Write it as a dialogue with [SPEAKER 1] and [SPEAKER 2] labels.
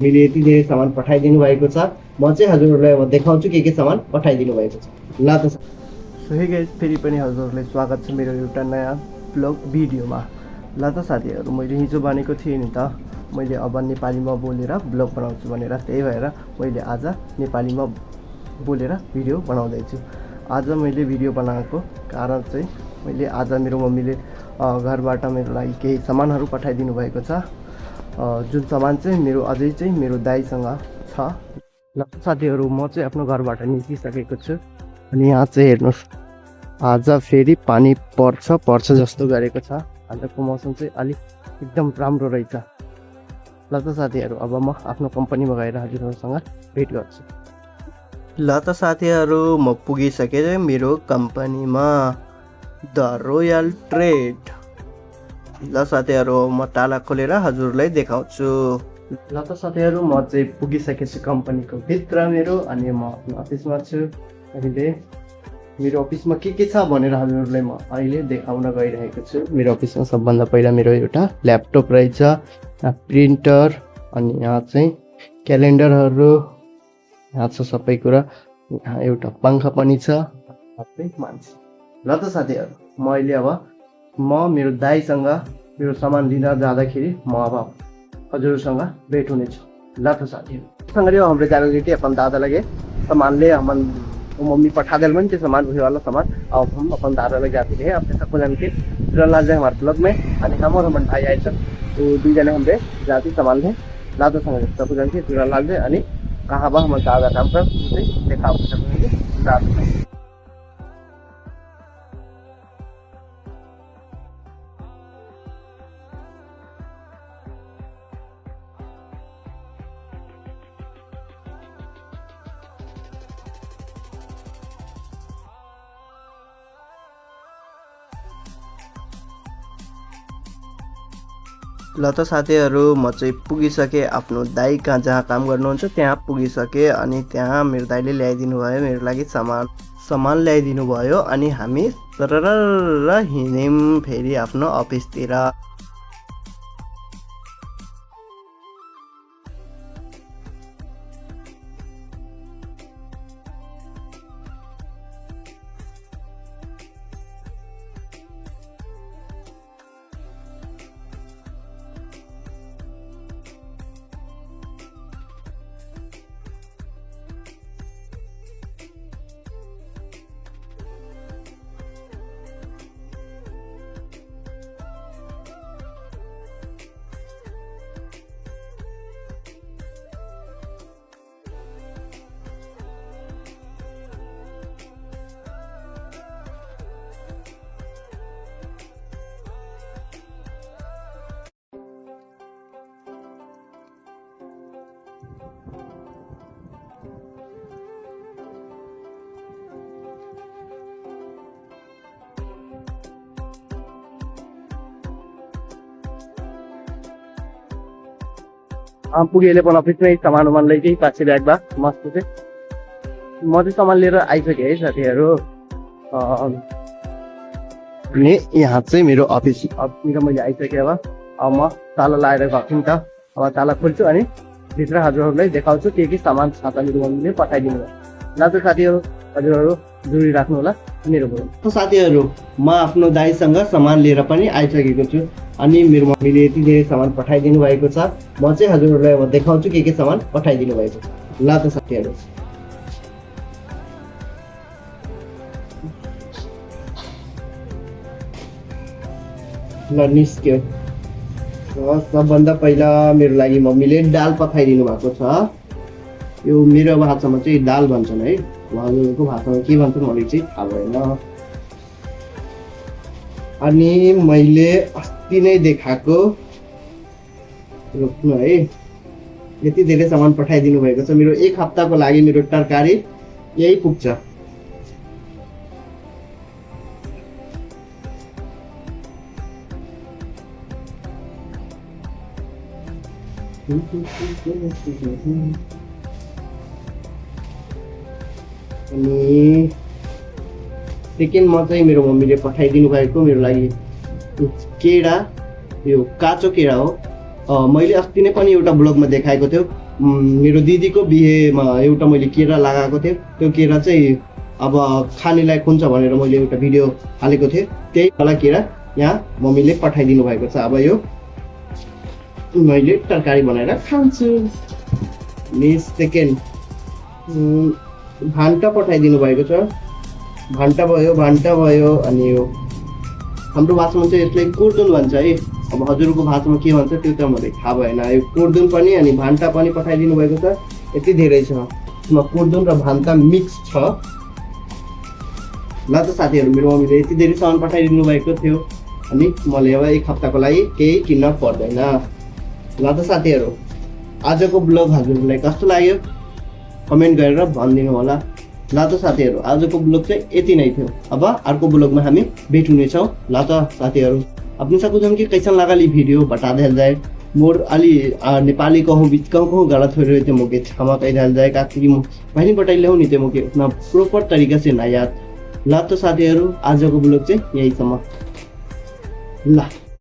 [SPEAKER 1] मैले यति धेरै सामान पठाइदिनु भएको छ। म चाहिँ हजुरहरूलाई अब देखाउँछु के सामान पठाइदिनु भएको छ। ल त सो हे गाइस, फेरि पनि हजुरहरूलाई स्वागत छ मेरो एउटा नयाँ ब्लग भिडियोमा। ल त साथीहरू, मैले हिजो भनेको थिएँ नि त, मैले अब नेपालीमा बोलेर ब्लग बनाउँछु भनेर, त्यही भएर मैले आज नेपालीमा बोलेर भिडियो बनाउँदैछु। आज मैले भिडियो बनाएको कारण चाहिँ मैले आज मेरो मम्मीले घरबाट मेरो लागि केही सामानहरू पठाइदिनु भएको छ, जुन सामान चाहिँ मेरो अझै चाहिँ मेरो दाइसँग छ। ल साथीहरू, म चाहिँ आफ्नो घरबाट निस्किसकेको छु अनि यहाँ चाहिँ हेर्नुहोस्, आज फेरि पानी पर्छ जस्तो गरेको छ। आजको मौसम चाहिँ अलिक एकदम राम्रो रहेछ। ल त साथीहरू, अब म आफ्नो कम्पनीमा गएर हजुरहरूसँग भेट गर्छु। ल त साथीहरू, म पुगिसकेँ मेरो कम्पनीमा, द रोयल ट्रेड। ल साथीहरू, म ताला खोलेर हजुरलाई देखाउँछु। ल त साथीहरू, म चाहिँ पुगिसकेको छु कम्पनीको भित्र मेरो, अनि म आफ्नो अफिसमा छु। अहिले मेरो अफिसमा के छ भनेर हजुरहरूलाई म अहिले देखाउन गइरहेको छु। मेरो अफिसमा सबभन्दा पहिला मेरो एउटा ल्यापटप रहेछ, प्रिन्टर, अनि यहाँ चाहिँ क्यालेन्डरहरू, यहाँ छ सबै कुरा। यहाँ एउटा पङ्खा पनि छ, सबै मान्छे। ल त साथीहरू, म अहिले अब मेरो दाइसँग मेरो सामान लिन जाँदाखेरि म अब हजुरसँग भेट हुनेछु। ल त साथीहरू, संगरी हमरे जाने लेटे अपन दादा लगे सामान ले, हमन मम्मी पठा दिल मन के सामान वही वाला सामान। अब हम अपन दादा लगे जाते हैं अपने सबको जान के जुड़ल लाल जाए हमारे ब्लॉग में, आणि हम और हमन भाई आए थे तो दू जने हमरे जाती सामान ले। ला तो संगरी सबको जान के जुड़ल लाल जाए, अनि कहाँ बा हम दादा काम कर देखा रात में। ल त साथीहरू, म चाहिँ पुगिसकेँ आफ्नो दाइ कहाँ जहाँ काम गर्नुहुन्छ त्यहाँ पुगिसकेँ। अनि त्यहाँ मेरो दाइले ल्याइदिनु भयो मेरो लागि सामान ल्याइदिनु भयो, अनि हामी सरर हिँड्यौँ फेरि आफ्नो अफिसतिर। पुगेले पनि अफिसमै सामान उमान लैकै पाछे ब्यागमा मस्त चाहिँ म चाहिँ सामान लिएर आइसकेँ है साथीहरू। अनि यहाँ चाहिँ मेरो अफिसतिर मैले आइसकेँ। अब म ताला लगाएर गएको थिएँ नि त, अब ताला खोल्छु अनि भित्र हजुरहरूलाई देखाउँछु के सामान छ मेरो मम्मीले पठाइदिनु भयो। ल त साथीहरू, हजुरहरू जोडी राख्नु होला मेरो भयो। त साथीहरू, म आफ्नो दाइसँग सामान लिएर पनि आइसकेको छु, अनि मेरो मम्मीले यति धेरै सामान पठाइदिनु भएको छ। म चाहिँ हजुरहरूलाई अब देखाउँछु के सामान पठाइदिनु भएको छ। ल त साथीहरू, ल निस्क्यो। सबभन्दा पहिला मेरो लागि मम्मीले दाल पठाइदिनु भएको छ। यो मेरो भाषामा चाहिँ दाल भन्छन् है, हजुरको भाषामा के भन्छन् मलाई चाहिँ थाहा भएन। अनि मैले अस्ति नै देखाएको, रोक्नु है, यति धेरै सामान पठाइदिनु भएको छ। मेरो एक हप्ताको लागि मेरो तरकारी यही पुग्छ। अनि सेकेन्डमा चाहिँ मेरो मम्मीले पठाइदिनु भएको मेरो लागि केरा, यो काँचो केरा हो। मैले अस्ति नै पनि एउटा ब्लगमा देखाएको थियो, मेरो दिदीको बिहेमा एउटा मैले केरा लगाएको थिएँ। त्यो केरा चाहिँ अब खाने लायक हुन्छ भनेर मैले एउटा भिडियो हालेको थिएँ। त्यही वाला केरा यहाँ मम्मीले पठाइदिनु भएको छ। अब यो मैले तरकारी बनाएर खान्छु। सेकेन्ड भान्टा पठाइदिनु भएको छ। भान्टा भयो अनि यो हाम्रो भाषामा चाहिँ यसलाई कुर्दुन भन्छ है। अब हजुरको भाषामा के भन्छ त्यो त मलाई थाहा भएन। यो कुर्दुन पनि अनि भान्टा पनि पठाइदिनु भएको छ। यति धेरै छ, यसमा कुर्दुन र भान्टा मिक्स छ। ल त साथीहरू, मेरो मम्मीले यति धेरै सामान पठाइदिनु भएको थियो अनि मैले अब एक हप्ताको लागि केही किन्न पर्दैन। ल त साथीहरू, आजको ब्लग हजुरलाई कस्तो लाग्यो कमेन्ट गरेर भनिदिनु होला। ल त साथीहरू, आजको ब्लग चाहिँ यति नै थियो। अब अर्को ब्लगमा हामी भेट्नेछौँ। ल त साथीहरू, अपने सबको जन की कैसा लगा ली वीडियो बता दिया जाए। मोर अली नेपाली कहूँ बीच कहूँ गलत हो रहे थे मुझे क्षमा कह दिया जाए। कि वही बताई ल्याउ नि मुझे उतना प्रॉपर तरीका से ना याद। ल त साथीहरू, आजको ब्लग चाहिँ यहीसम्म। ल।